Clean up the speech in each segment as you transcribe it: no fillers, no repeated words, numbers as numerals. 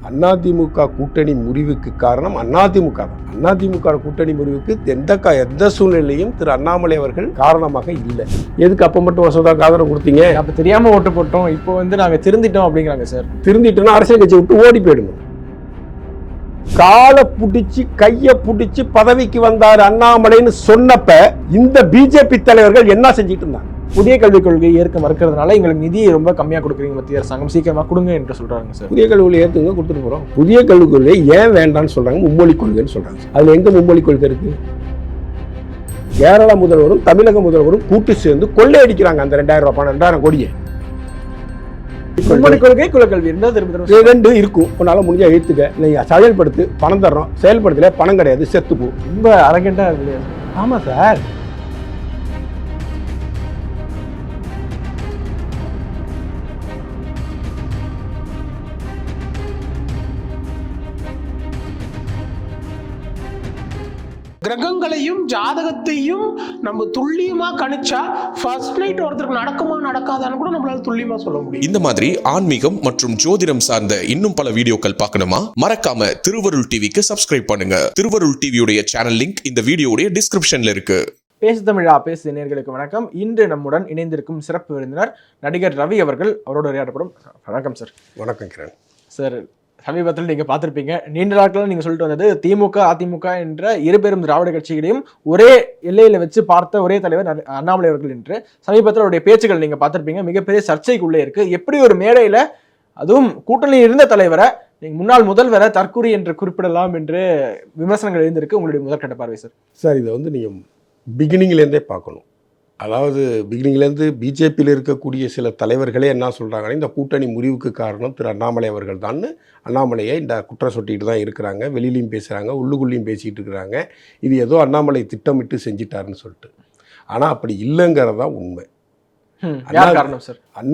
அதிமுக கூட்டணி முறிவுக்கு காரணம் அதிமுக தான். அதிமுக கூட்டணி முறிவுக்கு எந்த சூழ்நிலையும் திரு அண்ணாமலை அவர்கள் காரணமாக இல்லை. எதுக்கு அப்ப மட்டும் வசதாக்கு ஆதரவு கொடுத்தீங்க? அப்ப தெரியாம ஓட்டு போட்டோம், இப்போ நாங்க திருந்திட்டோம் அப்படிங்கிறாங்க சார். திருந்திட்டோம்னா அரசியல் கட்சி விட்டு ஓடி போயிடணும். காலை பிடிச்சி கையை பிடிச்சி பதவிக்கு வந்தார் அண்ணாமலைன்னு சொன்னப்ப இந்த பிஜேபி தலைவர்கள் என்ன செஞ்சிட்டு இருந்தாங்க? புதிய கல்விக் கொள்கையை ஏற்க மறுக்கிறதுனால எங்களுக்கு நிதியை ரொம்ப கம்மியா கொடுக்குறீங்க மத்திய அரசாங்கம், சீக்கிரமா கொடுங்க என்று சொல்றாங்க சார். புதிய கல்வி கொள்கை ஏற்றுங்க, கொடுத்துட்டு போறோம். புதிய கல்விக் கொள்கை ஏன் வேண்டாம்னு சொல்றாங்க? மும்மொழி கொள்கைன்னு சொல்றாங்க. அதுல எங்க மும்மொழி கொள்கை இருக்கு? கேரள முதல்வரும் தமிழக முதல்வரும் கூட்டு சேர்ந்து கொள்ளையடிக்கிறாங்க அந்த 2000 ரூபாய் பணம், 2000 கோடியை. மும்மொழி கொள்கை, குலக்கல்வி ரெண்டு இருக்கும். உன்னால முடிஞ்சா எழுத்துக்க, நீங்க செயல்படுத்து, பணம் தர்றோம். செயல்படுத்தல பணம் கிடையாது, செத்து போ. ரொம்ப அரகண்டா இருக்கு. ஆமா சார். கிரகங்களையும் ஜாதகத்தையும் நம்ம துல்லியமா கணிச்சா ஃபர்ஸ்ட் நைட் ஒருத்தருக்கு நடக்குமா நடக்காதான்னு கூட நம்மளால துல்லியமா சொல்ல முடியும். இந்த மாதிரி ஆன்மீகம் மற்றும் ஜோதிடம் சார்ந்த இன்னும் பல வீடியோக்கள் பார்க்கணுமா? மறக்காம திருவருள் டிவிக்கு சப்ஸ்கிரைப் பண்ணுங்க. திருவருள் டிவியுடைய சேனல் லிங்க் இந்த வீடியோடைய டிஸ்கிரிப்ஷன்ல இருக்கு. பேசு தமிழா பேசு நேயர்களுக்கு வணக்கம். இன்று நம்முடன் இணைந்திருக்கும் சிறப்பு விருந்தினர் நடிகர் ரவி அவர்கள். அவரோட உரையாடப்படும். வணக்கம் சார். வணக்கம் கிரண் சார். சமீபத்தில் நீங்க பார்த்திருப்பீங்க, நீண்ட நாட்கள் நீங்க சொல்லிட்டு வந்தது திமுக அதிமுக என்ற இருபெரும் திராவிட கட்சிகளையும் ஒரே எல்லையில வச்சு பார்த்த ஒரே தலைவர் அண்ணாமலை அவர்கள் என்று. சமீபத்தில் அவருடைய பேச்சுகள் நீங்க பார்த்திருப்பீங்க, மிகப்பெரிய சர்ச்சைக்குள்ளே இருக்கு. எப்படி ஒரு மேடையில, அதுவும் கூட்டணியில் இருந்த தலைவரை நீங்க முன்னாள் முதல்வரை தற்கூரி என்று குறிப்பிடலாம் என்று விமர்சனங்கள் எழுந்திருக்கு. உங்களுடைய முதற்கட்ட பார்வை சார். சார், இதை நீங்க பிகினிங்லேருந்தே பார்க்கணும். அதாவது பிகினிங்லேருந்து பிஜேபியில் இருக்கக்கூடிய சில தலைவர்களே என்ன சொல்கிறாங்கன்னா, இந்த கூட்டணி முறிவுக்கு காரணம் திரு அண்ணாமலை அவர்கள் தான். அண்ணாமலையை இந்த குற்றம் சொட்டிகிட்டு தான் இருக்கிறாங்க. வெளியிலையும் பேசுகிறாங்க, உள்ளுக்குள்ளேயும் பேசிகிட்டு இருக்கிறாங்க. இது ஏதோ அண்ணாமலை திட்டமிட்டு செஞ்சிட்டாருன்னு சொல்லிட்டு. ஆனால் அப்படி இல்லைங்கிறது தான் உண்மை.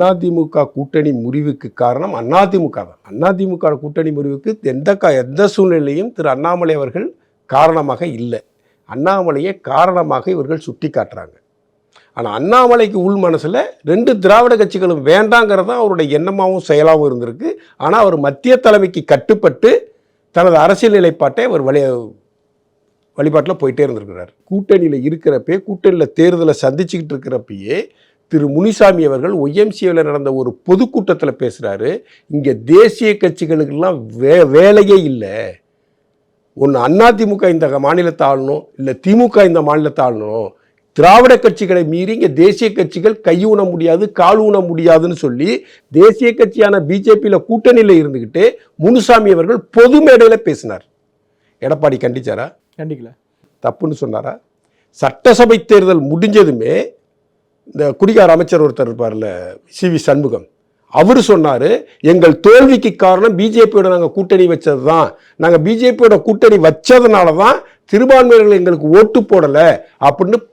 அதிமுக கூட்டணி முறிவுக்கு காரணம் அதிமுக தான். அதிமுக கூட்டணி முறிவுக்கு எந்த சூழ்நிலையும் திரு அண்ணாமலை அவர்கள் காரணமாக இல்லை. அண்ணாமலையை காரணமாக இவர்கள் சுட்டி காட்டுறாங்க. ஆனால் அண்ணாமலைக்கு உள் மனசில் 2 திராவிட கட்சிகளும் வேண்டாங்கிறது தான் அவருடைய எண்ணமாகவும் செயலாகவும் இருந்திருக்கு. ஆனால் அவர் மத்திய தலைமைக்கு கட்டுப்பட்டு தனது அரசியல் நிலைப்பாட்டை அவர் வழிபாட்டில் போயிட்டே இருந்திருக்கிறார். கூட்டணியில் இருக்கிறப்பே, கூட்டணியில் தேர்தலை சந்திச்சுக்கிட்டு இருக்கிறப்பயே திரு முனிசாமி அவர்கள் ஒய்எம்சிஏவில் நடந்த ஒரு பொதுக்கூட்டத்தில் பேசுகிறாரு. இங்கே தேசிய கட்சிகளுக்கெல்லாம் வேலையே இல்லை. ஒன்று அதிமுக இந்த மாநிலத்தை ஆளணும், இல்லை திமுக இந்த மாநிலத்தை ஆளணும். திராவிட கட்சிகளை மீறி இங்கே தேசிய கட்சிகள் கையூன முடியாது, கால் ஊன முடியாதுன்னு சொல்லி தேசிய கட்சியான பிஜேபியில் கூட்டணியில் இருந்துக்கிட்டு முனுசாமி அவர்கள் பொது மேடையில் பேசினார். எடப்பாடி கண்டிச்சாரா? கண்டிக்கல. தப்புன்னு சொன்னாரா? சட்டசபை தேர்தல் முடிஞ்சதுமே இந்த குடிகார அமைச்சர் ஒருத்தர் இருப்பார்ல, சிவி சண்முகம், அவர் சொன்னார், எங்கள் தோல்விக்கு காரணம் பிஜேபியோட நாங்கள் கூட்டணி வச்சது தான். நாங்கள் பிஜேபியோட கூட்டணி வச்சதுனால தான் சிறுபான்மையினர்கள் எங்களுக்கு ஓட்டு போடலை அப்படின்னு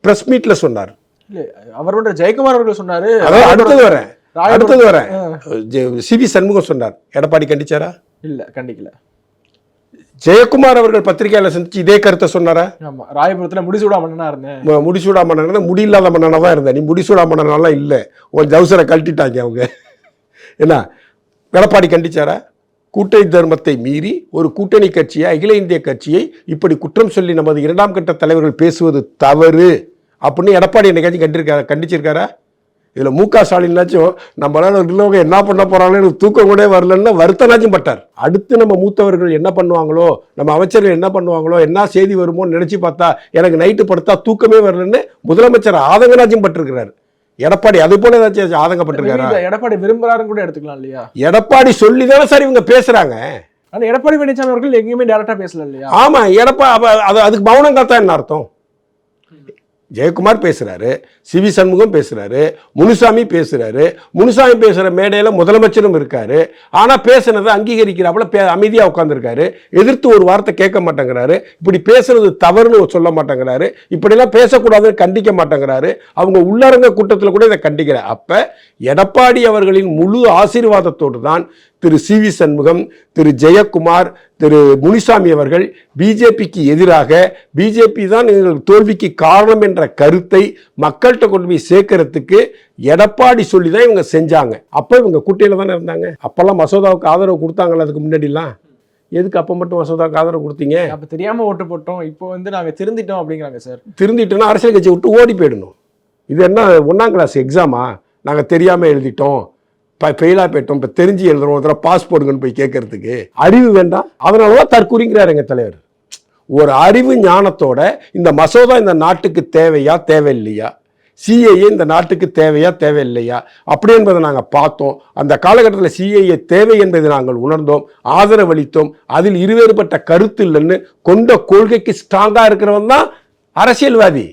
பிரஸ் மீட்ல சொன்னார். அவரோட ஜெயக்குமார் அவர்கள் சொன்னாரு. அடுத்தது வரேன். சிவி சண்முகம் சொன்னார். எடப்பாடி கண்டிச்சாரா? இல்ல, கண்டிக்கல. ஜெயக்குமார் அவர்கள் பத்திரிகையாளர் சந்திச்சு இதே கருத்தை சொன்னாரா? ஆமா, ராயபுரத்துல முடிசூடா மன்னனா இருந்தேன். முடிசூடா மன்னனா, முடியில்லாத மன்னனா தான் இருந்தேன். நீ முடிசூடா மன்னனாலாம் இல்லை, உன் ஜவுசரை கழட்டிட்டாங்க அவங்க. என்ன எடப்பாடி கண்டிச்சாரா? கூட்டணி தர்மத்தை மீறி ஒரு கூட்டணி கட்சியை, அகில இந்திய கட்சியை இப்படி குற்றம் சொல்லி நமது 2ஆம் கட்ட தலைவர்கள் பேசுவது தவறு அப்படின்னு எடப்பாடி என்னைக்காச்சும் கண்டிச்சிருக்காரா? இதில் முக ஸ்டாலின்னாச்சும் நம்மளால உள்ளவங்க என்ன பண்ண போறாங்கன்னு தூக்கம் கூட வரலன்னு வருத்தனாச்சும் பட்டார். அடுத்து நம்ம மூத்தவர்கள் என்ன பண்ணுவாங்களோ, நம்ம அமைச்சர்கள் என்ன பண்ணுவாங்களோ, என்ன செய்தி வருமோன்னு நினைச்சு பார்த்தா எனக்கு நைட்டு படுத்தா தூக்கமே வரலன்னு முதலமைச்சர் ஆதங்கனாச்சும் பட்டிருக்கிறார். எடப்பாடி அது போல ஏதாச்சும் ஆதங்கப்பட்டிருக்காரா? எடப்பாடி விரும்புறாருன்னு கூட எடுத்துக்கலாம் இல்லையா? எடப்பாடி சொல்லிதானே சார் இவங்க பேசுறாங்க. ஆனா எடப்பாடி பழனிசாமி அவர்கள் எங்கேயுமே டைரக்டா பேசல இல்லையா? ஆமா, அதுக்கு மௌனம் காத்தா என்ன அர்த்தம்? ஜெயக்குமார் பேசுறாரு, சிவி சண்முகம் பேசுறாரு, முனுசாமி பேசுறாரு. முனுசாமி பேசுற மேடையில முதலமைச்சரும் இருக்காரு. ஆனா பேசுனதை அங்கீகரிக்கிறாப்புல அமைதியா உட்கார்ந்துருக்காரு. எதிர்த்து ஒரு வார்த்தை கேட்க மாட்டேங்கிறாரு. இப்படி பேசுறது தவறுன்னு சொல்ல மாட்டேங்கிறாரு. இப்படிலாம் பேசக்கூடாதுன்னு கண்டிக்க மாட்டேங்கிறாரு. அவங்க உள்ளரங்க கூட்டத்தில் கூட இதை கண்டிக்கிற. அப்ப எடப்பாடி அவர்களின் முழு ஆசீர்வாதத்தோடு தான் திரு சி.வி. சண்முகம், திரு ஜெயக்குமார், திரு முனிசாமி அவர்கள் பிஜேபிக்கு எதிராக பிஜேபி தான் எங்கள் தோல்விக்கு காரணம் என்ற கருத்தை மக்கள்கிட்ட கொண்டு போய் சேர்க்கறதுக்கு எடப்பாடி சொல்லி தான் இவங்க செஞ்சாங்க. அப்போ இவங்க கூட்டணியில் தானே இருந்தாங்க. அப்போல்லாம் மசோதாவுக்கு ஆதரவு கொடுத்தாங்களா? அதுக்கு முன்னாடிலாம் எதுக்கு அப்போ மட்டும் மசோதாவுக்கு ஆதரவு கொடுத்தீங்க? அப்போ தெரியாமல் ஓட்டு போட்டோம், இப்போ வந்து நாங்கள் திருந்திட்டோம் அப்படிங்கிறாங்க சார். திருந்திட்டோன்னா அரசியல் கட்சி விட்டு ஓடி போயிடணும். இது என்ன 1ஆம் கிளாஸ் எக்ஸாமா? நாங்கள் தெரியாமல் எழுதிட்டோம், ஃபெயிலாக போயிட்டோம், இப்போ தெரிஞ்சு எழுதுறோம், ஒரு தடவை பாஸ் போடுங்கன்னு போய் கேட்கறதுக்கு அறிவு வேண்டாம். அதனால தான் தற்கூறிங்கிறார் எங்கள் தலைவர். ஒரு அறிவு ஞானத்தோட இந்த மசோதா இந்த நாட்டுக்கு தேவையா தேவையில்லையா, சிஏஏ இந்த நாட்டுக்கு தேவையா தேவையில்லையா அப்படி என்பதை நாங்கள் பார்த்தோம். அந்த காலகட்டத்தில் சிஏஏ தேவை என்பதை நாங்கள் உணர்ந்தோம், ஆதரவளித்தோம். அதில் இருவேறுபட்ட கருத்து இல்லைன்னு கொண்ட கொள்கைக்கு ஸ்ட்ராங்காக இருக்கிறவன் தான் அரசியல்வாதி.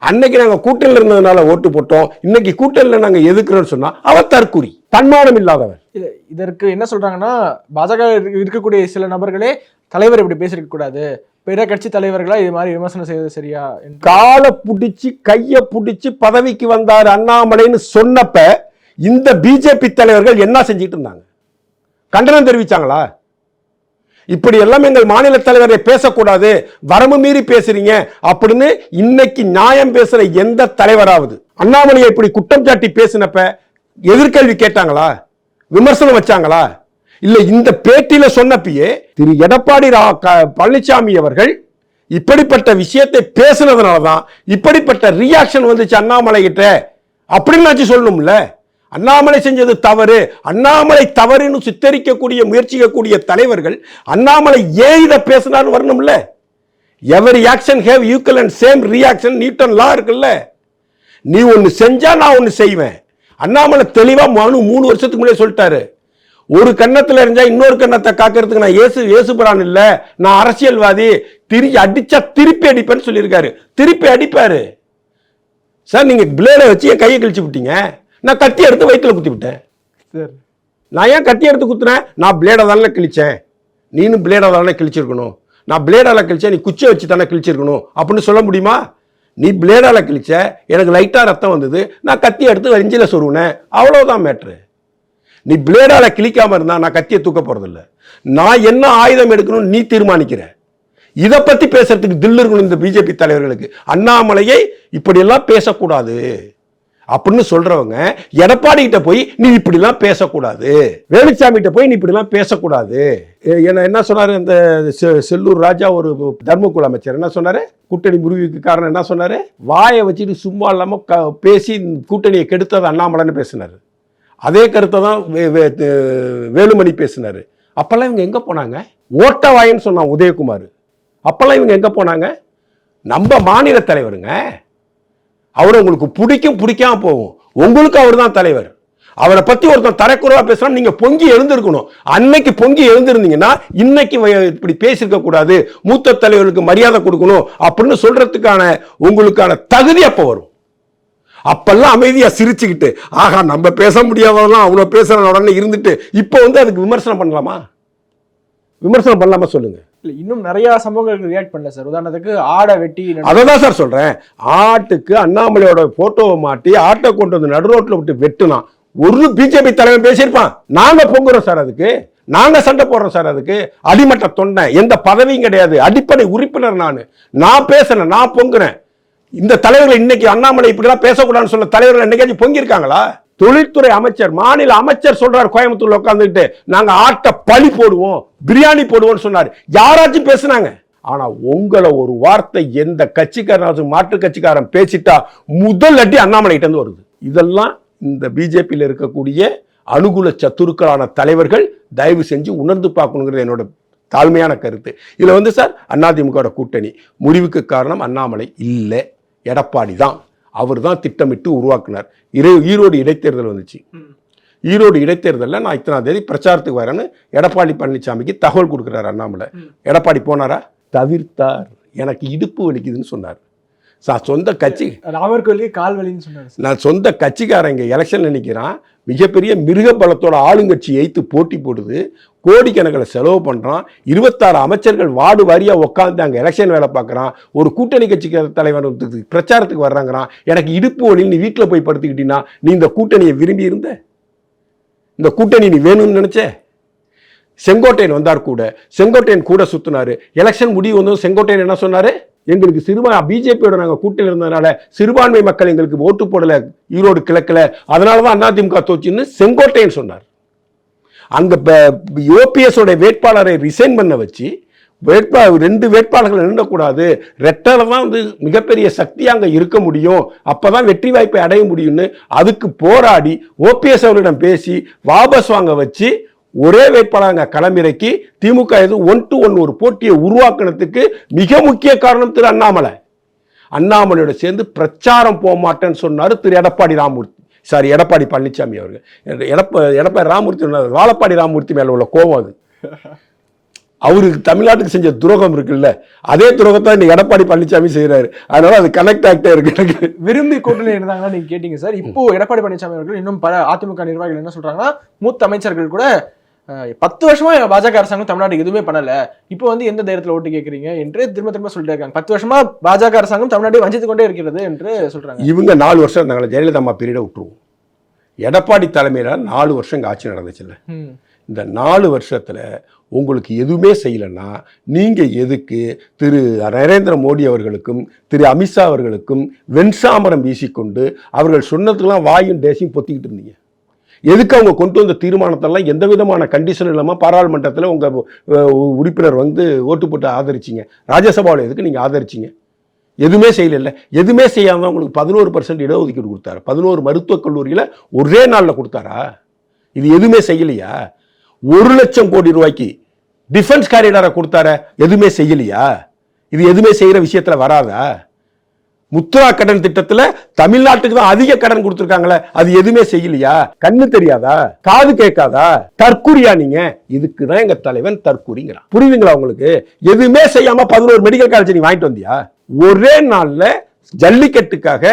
அன்னைக்கு நாங்கள் கூட்டணியில் இருந்ததுனால ஓட்டு போட்டோம், இன்னைக்கு கூட்டணியில் நாங்கள் எதுக்குறோம்னு சொன்னா அவர் தற்குறி, தன்மானம் இல்லாதவர். இதற்கு என்ன சொல்றாங்கன்னா, பாஜக இருக்கக்கூடிய சில நபர்களே தலைவர் இப்படி பேசிருக்க கூடாது, பிற கட்சி தலைவர்களா இது மாதிரி விமர்சனம் செய்வது சரியா? காலை புடிச்சு கைய புடிச்சு பதவிக்கு வந்தார் அண்ணாமலைன்னு சொன்னப்ப இந்த பிஜேபி தலைவர்கள் என்ன செஞ்சிட்டு இருந்தாங்க? கண்டனம் தெரிவிச்சாங்களா? இப்படி எல்லாம் எங்கள் மாநில தலைவரை பேசக்கூடாது, வரம்பு மீறி பேசுறீங்க அப்படின்னு இன்னைக்கு நியாயம் பேசுற எந்த தலைவராவது அண்ணாமலையை இப்படி குற்றம் சாட்டி பேசினப்ப எதிர்கேள்வி கேட்டாங்களா? விமர்சனம் வச்சாங்களா? இல்ல இந்த பேட்டியில சொன்னப்பயே திரு எடப்பாடி பழனிசாமி அவர்கள் இப்படிப்பட்ட விஷயத்தை பேசினதுனாலதான் இப்படிப்பட்ட ரியாக்ஷன் வந்துச்சு அண்ணாமலை கிட்ட அப்படின்னு சொல்லணும்ல. அண்ணாமலை செஞ்சது தவறு, அண்ணாமலை தவறுன்னு சித்தரிக்கக்கூடிய முயற்சிக்கக்கூடிய தலைவர்கள் அண்ணாமலை ஏன் இதை பேசினார்னு வரணும்ல. Every action have equal and same reaction, Newton law இருக்குல்ல. நீ ஒன்னு செஞ்சா நான் ஒன்னு செய்வேன். அண்ணாமலை தெளிவா 3 வருஷத்துக்கு முன்னாடி சொல்லிட்டாரு, ஒரு கன்னத்துல இருந்தா இன்னொரு கன்னத்தை காக்கிறதுக்கு நான் ஏசுபரான் இல்ல, நான் அரசியல்வாதி, அடிச்சா திருப்பி அடிப்பேன்னு சொல்லியிருக்காரு. திருப்பி அடிப்பாரு சார். நீங்க பிளேடை வச்சு என் கையை கிழிச்சு விட்டீங்க, நான் கத்தி எடுத்து வயிற்றுல குத்தி விட்டேன். நான் ஏன் கத்தி எடுத்து குத்துனேன்? நான் பிளேடை தானே கிழிச்சேன், நீனும் பிளேடை தானே கிழிச்சிருக்கணும். நான் பிளேடால கிழிச்சேன், நீ குச்சை வச்சு தானே கிழிச்சிருக்கணும் அப்படின்னு சொல்ல முடியுமா? நீ பிளேடால கிழிச்ச, எனக்கு லைட்டா ரத்தம் வந்தது, நான் கத்தி எடுத்து வஞ்சில சொருவினேன், அவ்வளவுதான் மேட்ரு. நீ பிளேடால கிழிக்காம இருந்தா நான் கத்தியை தூக்க போறதில்ல. நான் என்ன ஆயுதம் எடுக்கணும்னு நீ தீர்மானிக்கிற. இதை பத்தி பேசுறதுக்கு தில்லு இருக்கணும் இந்த பிஜேபி தலைவர்களுக்கு. அண்ணாமலையை இப்படியெல்லாம் பேசக்கூடாது அப்படின்னு சொல்றவங்க எடப்பாடி கிட்ட போய் நீ இப்படிலாம் பேசக்கூடாது, வேலுச்சாமி கிட்ட போய் நீ இப்படிலாம் பேசக்கூடாது. என்ன சொன்னாரு அந்த செல்லூர் ராஜா, ஒரு தர்மகுல அமைச்சர் என்ன சொன்னாரு? கூட்டணி முறிவுக்கு காரணம் என்ன சொன்னாரு? வாயை வச்சுட்டு சும்மா இல்லாம பேசி கூட்டணியை கெடுத்தது அண்ணாமலைன்னு பேசினாரு. அதே கருத்தை தான் வேலுமணி பேசினாரு. அப்பெல்லாம் இவங்க எங்க போனாங்க? ஓட்ட வாயின்னு சொன்னான் உதயகுமார். அப்பெல்லாம் இவங்க எங்க போனாங்க? நம்ம மாநில தலைவருங்க, அவரை உங்களுக்கு பிடிக்கும் பிடிக்காம போகும், உங்களுக்கு அவர் தான் தலைவர். அவரை பத்தி ஒருத்தன் தரக்குறைவா பேசுறான், நீங்க பொங்கி எழுந்திருக்கணும். அன்னைக்கு பொங்கி எழுந்திருந்தீங்கன்னா இன்னைக்கு இப்படி பேசிருக்க கூடாது, மூத்த தலைவர்களுக்கு மரியாதை கொடுக்கணும் அப்படின்னு சொல்றதுக்கான உங்களுக்கான தகுதி அப்ப வரும். அப்பெல்லாம் அமைதியா சிரிச்சுக்கிட்டு ஆகா நம்ம பேச முடியாதவெல்லாம் அவ்வளவு பேசுற உடனே இருந்துட்டு இப்போ அதுக்கு விமர்சனம் பண்ணலாமா? விமர்சனம் பண்ணலாமா சொல்லுங்க. இன்னும் நிறைய சம்பவங்களுக்கு ரியாக்ட் பண்ணல சார். உதாரணத்துக்கு ஆடை வெட்டி, அதான் சார் சொல்றேன். ஆட்டுக்கு அண்ணாமலையோட போட்டோவை மாட்டி ஆட்டை கொண்டு வந்து நடு ரோட்ல விட்டு வெட்டுனா ஒரு பிஜேபி தலைவர் பேசியிருப்பான்? நாங்க பொங்குறோம் சார், அதுக்கு நாங்க சண்டை போடுறோம் சார். அதுக்கு அடிமட்ட தொண்டை, எந்த பதவியும் கிடையாது, அடிப்படை உறுப்பினர் நான் பேசுறேன், நான் பொங்குறேன். இந்த தலைவர்கள் இன்னைக்கு அண்ணாமலை இப்படிலாம் பேசக்கூடாதுன்னு சொன்ன தலைவர்கள் என்னைக்காச்சும் பொங்கியிருக்காங்களா? தொழில்துறை அமைச்சர், மாநில அமைச்சர் சொல்றாரு கோயம்புத்தூர்ல உட்காந்துட்டு நாங்க ஆட்டை பழி போடுவோம், பிரியாணி போடுவோம்னு சொன்னாரு. யாராச்சும் பேசுனாங்க? ஆனா உங்களை ஒரு வார்த்தை எந்த கட்சிக்காரன் மாற்று கட்சிக்காரன் பேசிட்டா முதல் அடி அண்ணாமலை கிட்ட இருந்து வருது. இதெல்லாம் இந்த பிஜேபியில் இருக்கக்கூடிய அனுகூல சத்துருக்களான தலைவர்கள் தயவு செஞ்சு உணர்ந்து பார்க்கணுங்கிறது என்னோட தாழ்மையான கருத்து. இதுல சார் அதிமுக கூட்டணி முடிவுக்கு காரணம் அண்ணாமலை இல்லை, எடப்பாடி தான். அவர் தான் திட்டமிட்டு உருவாக்குனார். ஈரோடு இடைத்தேர்தல் வந்துச்சு. ஈரோடு இடைத்தேர்தலில் நான் இத்தனாம் தேதி பிரச்சாரத்துக்கு வரேன்னு எடப்பாடி பழனிசாமிக்கு தகவல் கொடுக்குறாரு அண்ணாமலை. எடப்பாடி போனாரா? தவிர்த்தார். எனக்கு இடுப்பு வலிக்குதுன்னு சொன்னார். சொந்த கட்சி கால் வலின்னு சொன்னார். நான் சொந்த கட்சிக்காரங்க எலெக்ஷன் நினைக்கிறான், மிகப்பெரிய மிருக பலத்தோட ஆளுங்கட்சி எய்த்து போட்டி போடுது, கோடிக்கணக்கில் செலவு பண்ணுறான், 26 அமைச்சர்கள் வார்டு வாரியாக உட்காந்து அங்கே எலெக்ஷன் வேலை பார்க்குறான், ஒரு கூட்டணி கட்சிக்கு தலைவர் பிரச்சாரத்துக்கு வர்றாங்கிறான். எனக்கு இடுப்பு வலி, நீ வீட்டில் போய் படுத்துக்கிட்டீங்கன்னா நீ இந்த கூட்டணியை விரும்பி இருந்த? இந்த கூட்டணி நீ வேணும்னு நினைச்ச? செங்கோட்டையன் வந்தார் கூட, செங்கோட்டையன் கூட சுத்தினாரு. எலெக்ஷன் முடிவு வந்ததும் செங்கோட்டையன் என்ன சொன்னாரு? எங்களுக்கு பிஜேபியோட நாங்கள் கூட்டணி இருந்ததுனால சிறுபான்மை மக்கள் எங்களுக்கு ஓட்டு போடல ஈரோடு கிழக்குல, அதனாலதான் அதிமுக தோச்சுன்னு செங்கோட்டையன் சொன்னார். அங்க ஓபிஎஸ் வேட்பாளரை ரிசைன் பண்ண வச்சு ரெண்டு வேட்பாளர்கள் நின்றக்கூடாது, ரெட்டலை தான் வந்து மிகப்பெரிய சக்தி அங்க இருக்க முடியும், அப்பதான் வெற்றி வாய்ப்பை அடைய முடியும்னு அதுக்கு போராடி ஓபிஎஸ் அவர்களிடம் பேசி வாபஸ் வாங்க வச்சு ஒரே வேட்பாளர் களமிறக்கி திமுக 1-1 ஒரு போட்டியை உருவாக்குனதுக்கு மிக முக்கிய காரணம் திரு அண்ணாமலை. அண்ணாமலையோட சேர்ந்து பிரச்சாரம் போக மாட்டேன்னு சொன்னாரு திரு எடப்பாடி பழனிசாமி அவர்கள். எடப்பாடி ராமமூர்த்தி, வாழப்பாடி ராமமூர்த்தி மேல உள்ள கோபம் அது. அவருக்கு தமிழ்நாட்டுக்கு செஞ்ச துரோகம் இருக்குல்ல, அதே துரோகத்தை இந்த எடப்பாடி பழனிசாமி செய்யறாரு. அதனால அது கனெக்ட் ஆகிட்டே இருக்கு. விரும்பி கூட்டணி இருந்தாங்கன்னா நீங்க கேட்டீங்க சார். இப்போ எடப்பாடி பழனிசாமி அவர்கள் இன்னும் பல அதிமுக நிர்வாகிகள் என்ன சொல்றாங்கன்னா, மூத்த அமைச்சர்கள் கூட 10 வருஷமா பாஜக அரசாங்கம் தமிழ்நாட்டுக்கு எதுவுமே பண்ணல, இப்போ வந்து எந்த தைரியத்துல ஓட்டு கேட்கறீங்க என்று திரும்ப சொல்லிட்டே இருக்காங்க. 10 வருஷமா பாஜக அரசாங்கம் தமிழ்நாட்டை வஞ்சித்து கொண்டே இருக்கிறது என்று சொல்றாங்க. இவங்க 4 வருஷம் இருந்தாங்களே, ஜெயலலிதா அம்மா பீரியட விட்டுருவோம். எடப்பாடி தலைமையில 4 வருஷம் இங்க ஆட்சி நடந்துச்சுல்ல, இந்த 4 வருஷத்துல உங்களுக்கு எதுவுமே செய்யலைன்னா நீங்க எதுக்கு திரு நரேந்திர மோடி அவர்களுக்கும் திரு அமித்ஷா அவர்களுக்கும் வெண்சாமரம் வீசிக்கொண்டு அவர்கள் சொன்னதுக்கெல்லாம் வாயும் தேசியம் பொத்திக்கிட்டு இருந்தீங்க? எதுக்கு அவங்க கொண்டு வந்த தீர்மானத்தெல்லாம் எந்த விதமான கண்டிஷன் இல்லாமல் பாராளுமன்றத்தில் உங்கள் உறுப்பினர் வந்து ஓட்டு போட்டு ஆதரிச்சிங்க? ராஜ்யசபாவில் எதுக்கு நீங்கள் ஆதரிச்சிங்க? எதுவுமே செய்யல. எதுவுமே செய்யாமல் உங்களுக்கு 11% இடஒதுக்கீடு கொடுத்தாரு. 11 மருத்துவக் கல்லூரியில் ஒரே நாளில் கொடுத்தாரா? இது எதுவுமே செய்யலையா? 1 லட்சம் கோடி ரூபாய்க்கு டிஃபென்ஸ் காரிடாரை கொடுத்தார, எதுவுமே செய்யலையா? இது எதுவுமே செய்யற விஷயத்துல வராதா? முத்ரா கடன் திட்டத்துல தமிழ்நாட்டுக்கு தான் அதிக கடன் கொடுத்திருக்காங்களே, அது எதுவுமே செய்யலையா? கண்ணு தெரியாதா? காது கேட்காதா? தற்குறியா நீங்க? இதுக்குதான் எங்க தலைவன் தற்குறிங்கிறான். புரியுதுங்களா உங்களுக்கு? எதுவுமே செய்யாம 11 மெடிக்கல் காலேஜ் நீ வாங்கிட்டு வந்தியா? ஒரே நாள்ல ஜல்லிக்கட்டுக்காக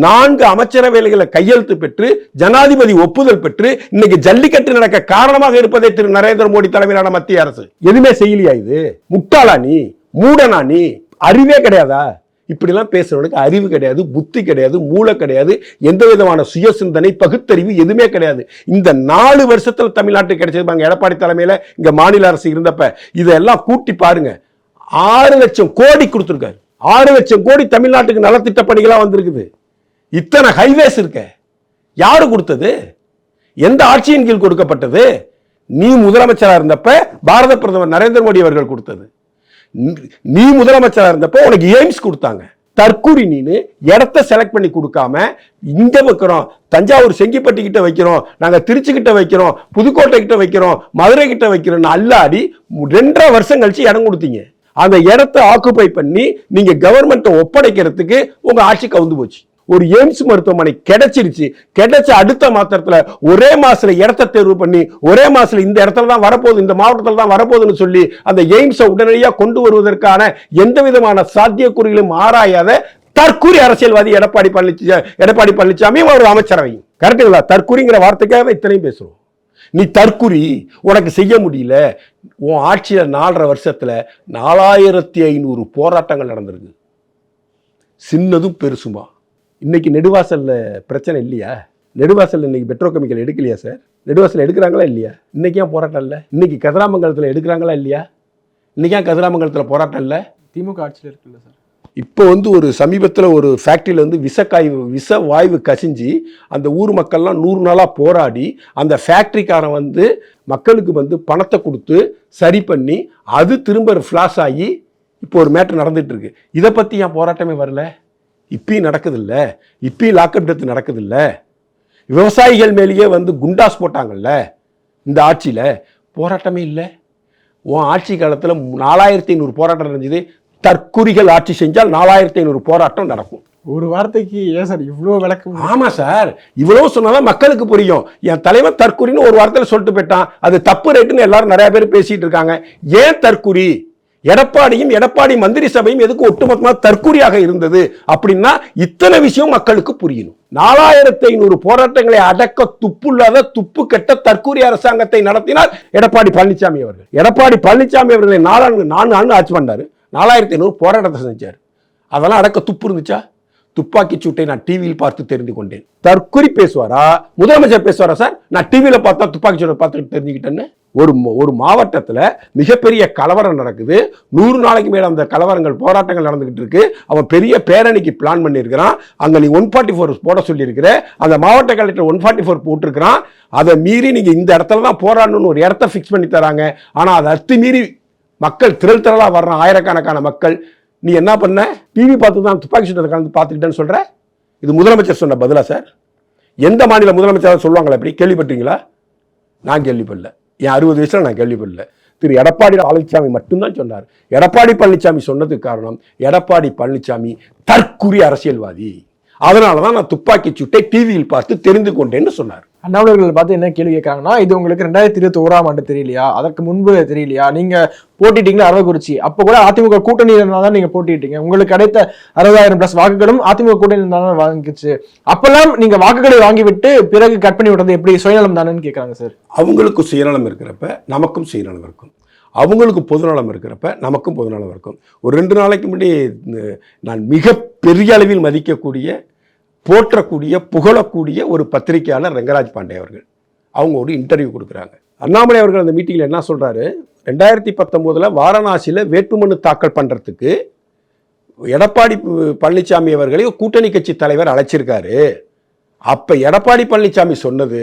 4 அமைச்சரவைகளை கையெழுத்து பெற்று ஜனாதிபதி ஒப்புதல் பெற்று இன்னைக்கு ஜல்லிக்கட்டு நடக்க காரணமாக இருப்பதே திரு நரேந்திர மோடி தலைமையிலான மத்திய அரசு. எதுவுமே செய்யலையா? இது முட்டாளா நீ? மூடனா நீ? அறிவே கிடையாதா? இப்படிலாம் பேசுறவனுக்கு அறிவு கிடையாது, புத்தி கிடையாது, மூளை கிடையாது, எந்த விதமான சுய சிந்தனை பகுத்தறிவு எதுவுமே கிடையாது. இந்த 4 வருஷத்துல தமிழ்நாட்டுக்கு கிடைச்சது எடப்பாடி தலைமையில இங்க மாநில அரசு இருந்தப்ப இதெல்லாம் கூட்டி பாருங்க. 6 லட்சம் கோடி கொடுத்திருக்காரு. 6 லட்சம் கோடி தமிழ்நாட்டுக்கு நலத்திட்ட பணிகளா வந்திருக்குது. இத்தனை ஹைவேஸ் இருக்க, யாரு கொடுத்தது? எந்த ஆட்சியின் கீழ் கொடுக்கப்பட்டது? நீ முதலமைச்சரா இருந்தப்ப பாரத பிரதமர் நரேந்திர மோடி அவர்கள் கொடுத்தது. நீ முதலமைச்சரா இருந்தப்ப உனக்கு எய்ம்ஸ் கொடுத்தாங்க. தற்கூரி நீனு இடத்த செலக்ட் பண்ணி கொடுக்காம இங்க வைக்கிறோம், தஞ்சாவூர் செங்கிப்பட்டி கிட்ட வைக்கிறோம், நாங்க திருச்சி கிட்ட வைக்கிறோம், புதுக்கோட்டை கிட்ட வைக்கிறோம், மதுரை கிட்ட வைக்கிறோம், அல்லாடி 2.5 வருஷம் கழிச்சு இடம் கொடுத்தீங்க. அந்த இடத்தை ஆக்குபை பண்ணி நீங்க கவர்மெண்ட்டை ஒப்படைக்கிறதுக்கு உங்க ஆட்சி கவுந்து போச்சு. ஒரு எய்ம்ஸ் மருத்துவமனை கிடைச்சிருச்சு. கிடைச்ச அடுத்த மாத்திரத்துல ஒரே மாசத்துல இடத்தை தேர்வு பண்ணி ஒரே மாசத்துல இந்த இடத்துல தான் வரப்போகுது, இந்த மாவட்டத்தில் தான் வரப்போகுதுன்னு சொல்லி அந்த எய்ம்ஸை உடனடியாக கொண்டு வருவதற்கான எந்த விதமான சாத்தியக்கூறுகளும் ஆராயாத தற்கூரி அரசியல்வாதி எடப்பாடி பழனிசாமி ஒரு அமைச்சரவை. கரெக்டுங்களா? தற்கூரிங்கிற வார்த்தைக்காக இத்தனையும் பேசுறோம். நீ தற்குறி, உனக்கு செய்ய முடியல. உன் ஆட்சியில 4.5 வருஷத்துல 4500 போராட்டங்கள் நடந்திருக்கு, சின்னதும் பெருசுமா. இன்னைக்கு நெடுவாசல்ல பிரச்சனை இல்லையா? நெடுவாசல் இன்னைக்கு பெட்ரோகெமிக்கல் எடுக்கலையா சார்? நெடுவாசல் எடுக்கிறாங்களா இல்லையா? இன்னைக்கு ஏன் போராட்டம் இல்லை? இன்னைக்கு கதிராமங்கலத்தில் எடுக்கிறாங்களா இல்லையா? இன்னைக்கு ஏன் கதிராமங்கலத்தில் போராட்டம் இல்லை? திமுக ஆட்சியில் இருக்குல்ல சார். இப்போ வந்து ஒரு சமீபத்தில் ஒரு ஃபேக்ட்ரியில் வந்து விஷ வாயு கசிஞ்சு அந்த ஊர் மக்கள்லாம் 100 நாளாக போராடி அந்த ஃபேக்ட்ரிக்காரன் வந்து மக்களுக்கு வந்து பணத்தை கொடுத்து சரி பண்ணி அது திரும்ப ஃப்ளாஷ் ஆகி இப்போ ஒரு மேட்டர் நடந்துட்டு இருக்கு. இதை பற்றி ஏன் போராட்டமே வரல? இப்பயும் நடக்குதில்ல, இப்பயும் லாக்அப் டெத் நடக்குதில்ல. விவசாயிகள் மேலேயே வந்து குண்டாஸ் போட்டாங்கல்ல இந்த ஆட்சியில், போராட்டமே இல்லை. உன் ஆட்சி காலத்தில் 4500 போராட்டம் நடந்தது. தற்குறிகள் ஆட்சி செஞ்சால் 4500 போராட்டம் நடக்கும். ஒரு வார்த்தைக்கு ஏன் சார் இவ்வளோ விளக்கம்? ஆமா சார், இவ்வளவு சொன்னாதான் மக்களுக்கு புரியும். என் தலைவன் தற்குறின்னு ஒரு வார்த்தையில் சொல்லிட்டு போயிட்டான், அது தப்பு ரேட்டுன்னு எல்லாரும் நிறைய பேர் பேசிட்டு இருக்காங்க. ஏன் தற்குறி? எடப்பாடியும் எடப்பாடி மந்திரி சபையும் எதுக்கு ஒட்டுமொத்தமாக தற்குறியாக இருந்தது அப்படின்னா இத்தனை விஷயம் மக்களுக்கு புரியணும். 4500 போராட்டங்களை அடக்க துப்புள்ளாத துப்பு கெட்ட தற்குறி அரசாங்கத்தை நடத்தினார் எடப்பாடி பழனிசாமி அவர்கள். எடப்பாடி பழனிசாமி அவர்களை 4 ஆண்டு ஆட்சி பண்ணாரு. 4500 போராட்டத்தை செஞ்சார். அதெல்லாம் அடக்க துப்பு இருந்துச்சா? துப்பாக்கி சூட்டை நான் டிவியில் பார்த்து தெரிந்து கொண்டேன். தற்கொலை பேசுவாரா? முதலமைச்சர் பேசுவாரா சார்? நான் டிவியில பார்த்தா துப்பாக்கி சூட்டை பார்த்து தெரிஞ்சுக்கிட்டேன்னு. ஒரு மாவட்டத்தில் மிகப்பெரிய கலவரம் நடக்குது. 100 நாளைக்கு மேல அந்த கலவரங்கள் போராட்டங்கள் நடந்துகிட்டு இருக்கு. அவன் பெரிய பேரணிக்கு பிளான் பண்ணியிருக்கிறான். அங்க நீ 144 போட சொல்லியிருக்கிற, அந்த மாவட்ட கலெக்டர் 144 போட்டிருக்கிறான். அதை மீறி நீங்க இந்த இடத்துல தான் போராடணும்னு ஒரு இடத்த பிக்ஸ் பண்ணி தராங்க. ஆனா அதை அத்துமீறி மக்கள் திரளா வர்றான், ஆயிரக்கணக்கான மக்கள். நீ என்ன பண்ண? டிவி பார்த்து தான் துப்பாக்கி சூட்டை கலந்து பார்த்துக்கிட்டேன்னு சொல்ற. இது முதலமைச்சர் சொன்ன பதிலா சார்? எந்த மாநில முதலமைச்சர் சொல்லுவாங்களா? எப்படி கேள்விப்பட்டீங்களா? நான் கேள்விப்படல. என் 60 வயசுல நான் கேள்விப்படல. திரு எடப்பாடி பழனிசாமி மட்டும்தான் சொன்னார். எடப்பாடி பழனிசாமி சொன்னதுக்கு காரணம், எடப்பாடி பழனிசாமி தற்குறி அரசியல்வாதி, அதனாலதான் நான் துப்பாக்கி சூட்டை டிவியில் பார்த்து தெரிந்து கொண்டேன்னு சொன்னார். அண்ணாமலைகள் பார்த்து என்ன கேள்வி கேட்கறாங்கன்னா, இது உங்களுக்கு 2021ஆம் ஆண்டு தெரியலையா? அதற்கு முன்பு தெரியலையா? நீங்க போட்டிட்டீங்களா அரவக்குறிச்சி? அப்ப கூட அதிமுக கூட்டணி இருந்தாதான் நீங்க போட்டிட்டீங்க. உங்களுக்கு கிடைத்த 60,000+ வாக்குகளும் அதிமுக கூட்டணி இருந்தாலும் வாங்கிச்சு. அப்பெல்லாம் நீங்க வாக்குகளை வாங்கிவிட்டு பிறகு கட் பண்ணி விட்டது எப்படி? சுயநலம் தானேன்னு கேட்கறாங்க சார். அவங்களுக்கு சுயநலம் இருக்கிறப்ப நமக்கும் சுயநலம் இருக்கும். அவங்களுக்கு பொதுநலம் இருக்கிறப்ப நமக்கும் பொதுநலம் இருக்கும். ஒரு 2 நாளைக்கு முன்னாடி நான் மிக பெரிய அளவில் மதிக்கக்கூடிய, போற்றக்கூடிய, புகழக்கூடிய ஒரு பத்திரிகையாளர் ரங்கராஜ் பாண்டே அவர்கள், அவங்க ஒரு இன்டர்வியூ கொடுக்குறாங்க. அண்ணாமலை அவர்கள் அந்த மீட்டிங்கில் என்ன சொல்றாரு, 2019 வாரணாசியில் வேட்புமனு தாக்கல் பண்றதுக்கு எடப்பாடி பழனிசாமி அவர்களை கூட்டணி கட்சி தலைவர் அழைச்சிருக்காரு. அப்ப எடப்பாடி பழனிசாமி சொன்னது,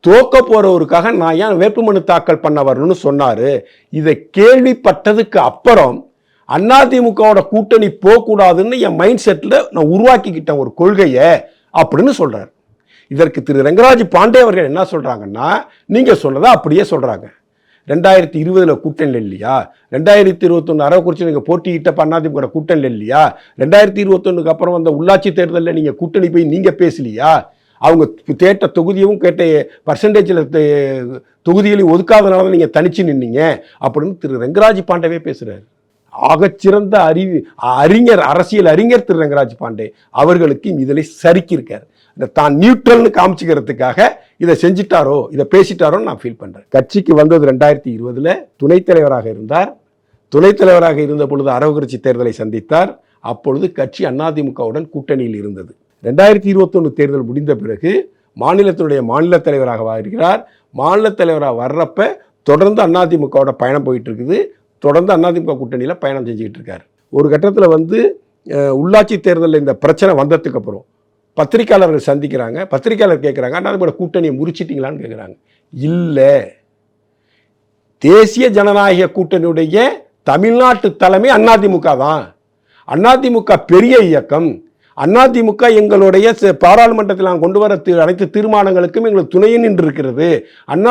தோக்க போறவருக்காக நான் ஏன் வேட்புமனு தாக்கல் பண்ண வரணும்னு சொன்னாரு. இதை கேள்விப்பட்டதுக்கு அப்புறம் அதிமுகவோட கூட்டணி போகக்கூடாதுன்னு என் மைண்ட் செட்ல நான் உருவாக்கிக்கிட்டேன் ஒரு கொள்கையை அப்படின்னு சொல்றாரு. இதற்கு திரு ரங்கராஜ் பாண்டே அவர்கள் என்ன சொல்றாங்கன்னா, நீங்க சொன்னதை அப்படியே சொல்றாங்க. 2020 கூட்டணி இல்லையா? 2021 அரவக்குறிச்சி நீங்க போட்டியிட்ட அதிமுக கூட்டணி இல்லையா? 2021 அப்புறம் வந்த உள்ளாட்சி தேர்தலில் நீங்க கூட்டணி போய் நீங்க பேசலையா? அவங்க கேட்ட தொகுதியும் கேட்ட பர்சன்டேஜில் தொகுதிகளையும் ஒதுக்காதனால நீங்க தனிச்சு நின்னீங்க அப்படின்னு திரு ரங்கராஜ் பாண்டவே பேசுறாரு. ஆகச்சிறந்த அறிஞர், அரசியல் அறிஞர் திரு ரங்கராஜ் பாண்டே அவர்களுக்கு இதில் சறுக்கியிருக்காரு. தான் நியூட்ரல்னு காமிச்சுக்கிறதுக்காக இதை செஞ்சிட்டாரோ, இதை பேசிட்டாரோன்னு நான் ஃபீல் பண்றேன். கட்சிக்கு வந்தது 2020 துணைத் தலைவராக இருந்தார். துணைத் தலைவராக இருந்த பொழுது அரவக்குறிச்சி தேர்தலை சந்தித்தார். அப்பொழுது கட்சி அதிமுகவுடன் கூட்டணியில் இருந்தது. 2021 தேர்தல் முடிந்த பிறகு மாநிலத்தினுடைய மாநில தலைவராக வருகிறார். மாநில தலைவராக வர்றப்ப தொடர்ந்து அதிமுகவோட பயணம் போயிட்டு இருக்குது. தொடர்ந்து அதிமுக கூட்டணியில் பயணம் செஞ்சுக்கிட்டு இருக்காரு. ஒரு கட்டத்தில் உள்ளாட்சி தேர்தலில் இந்த பிரச்சனை வந்ததுக்கு அப்புறம் பத்திரிகையாளர்கள் சந்திக்கிறாங்க. பத்திரிகையாளர் கேட்குறாங்க, அதிமுக கூட்டணியை முறிச்சிட்டிங்களான்னு கேட்குறாங்க. இல்லை, தேசிய ஜனநாயக கூட்டணியுடைய தமிழ்நாட்டு தலைமை அதிமுக தான். அதிமுக பெரிய இயக்கம். அதிமுக எங்களுடைய பாராளுமன்றத்தில் நாங்கள் கொண்டு வர அனைத்து தீர்மானங்களுக்கும் எங்களுக்கு துணையை நின்று இருக்கிறது.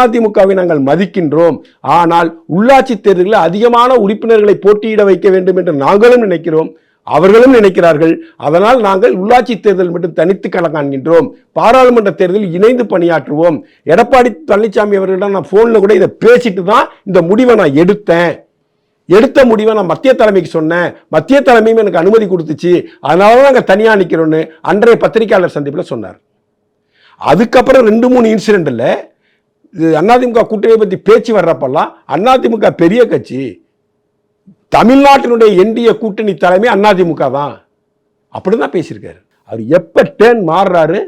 அதிமுகவை நாங்கள் மதிக்கின்றோம். ஆனால் உள்ளாட்சி தேர்தலில் அதிகமான உறுப்பினர்களை போட்டியிட வைக்க வேண்டும் என்று நாங்களும் நினைக்கிறோம், அவர்களும் நினைக்கிறார்கள். அதனால் நாங்கள் உள்ளாட்சி தேர்தல் மட்டும் தனித்து காண்கின்றோம், பாராளுமன்ற தேர்தலில் இணைந்து பணியாற்றுவோம். எடப்பாடி பழனிசாமி அவர்களிடம் நான் போன்ல கூட இதை பேசிட்டு தான் இந்த முடிவை நான் எடுத்த முடிவை நான் மத்திய தலைமைக்கு சொன்னேன். மத்திய தலைமையும் எனக்கு அனுமதி கொடுத்துச்சு. அதனால தான் நாங்கள் தனியாக நிற்கிறோன்னு அன்றைய பத்திரிகையாளர் சந்திப்பில் சொன்னார். அதுக்கப்புறம் 2-3 இன்சிடென்ட்ல அதிமுக கூட்டணியை பற்றி பேச்சு வர்றப்பெல்லாம் அதிமுக பெரிய கட்சி, தமிழ்நாட்டினுடைய என்டிஏ கூட்டணி தலைமை அதிமுக தான் அப்படிதான் பேசியிருக்காரு. அவர் எப்ப டேர்ன் மாறுறாரு,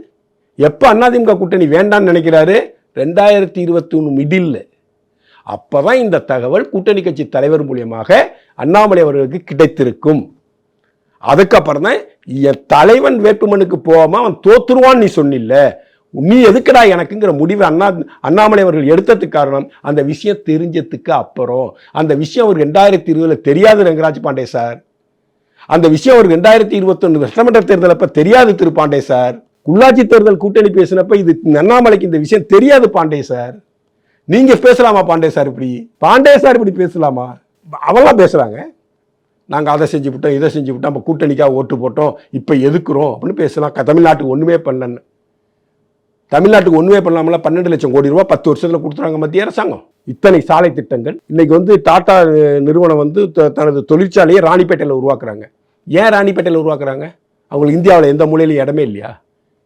எப்ப அதிமுக கூட்டணி வேண்டான்னு நினைக்கிறாரு, 2021 மிடில். அப்பதான் இந்த தகவல் கூட்டணி கட்சி தலைவர் மூலியமாக அண்ணாமலை அவர்களுக்கு கிடைத்திருக்கும். அதுக்கப்புறம் தான் என் தலைவன் வேட்புமனுக்கு போகாம அவன் தோத்துருவான்னு நீ சொன்னில்ல, நீ எதுக்குடா எனக்குங்கிற முடிவை அண்ணாமலை அவர்கள் எடுத்ததுக்கு காரணம் அந்த விஷயம் தெரிஞ்சதுக்கு அப்புறம். அந்த விஷயம் அவருக்கு 2020 தெரியாது ரங்கராஜ் பாண்டே சார். அந்த விஷயம் அவருக்கு 2021 சட்டமன்ற தேர்தல் அப்ப தெரியாது திரு பாண்டே சார். உள்ளாட்சி தேர்தல் கூட்டணி பேசினப்ப இது அண்ணாமலைக்கு இந்த விஷயம் தெரியாது பாண்டே சார். நீங்க பேசலாமா பாண்டே சார்? இப்படி பேசலாமா? அவெல்லாம் பேசுறாங்க, நாங்க அதை செஞ்சு விட்டோம், இதை செஞ்சு விட்டோம், நம்ம கூட்டணிக்காக ஓட்டு போட்டோம், இப்ப எதுக்குறோம் அப்படின்னு பேசலாம். தமிழ்நாட்டுக்கு ஒண்ணுமே பண்ணலன்னு. தமிழ்நாட்டுக்கு ஒண்ணுமே பண்ணலாமல 12 லட்சம் கோடி ரூபாய் 10 வருஷத்துல கொடுத்துறாங்க மத்திய அரசாங்கம். இத்தனை சாலை திட்டங்கள். இன்னைக்கு டாடா நிறுவனம் தனது தொழிற்சாலையை ராணிப்பேட்டையில் உருவாக்குறாங்க. ஏன் ராணிப்பேட்டையில் உருவாக்குறாங்க? அவங்களுக்கு இந்தியாவில் எந்த மூலையிலும் இடமே இல்லையா?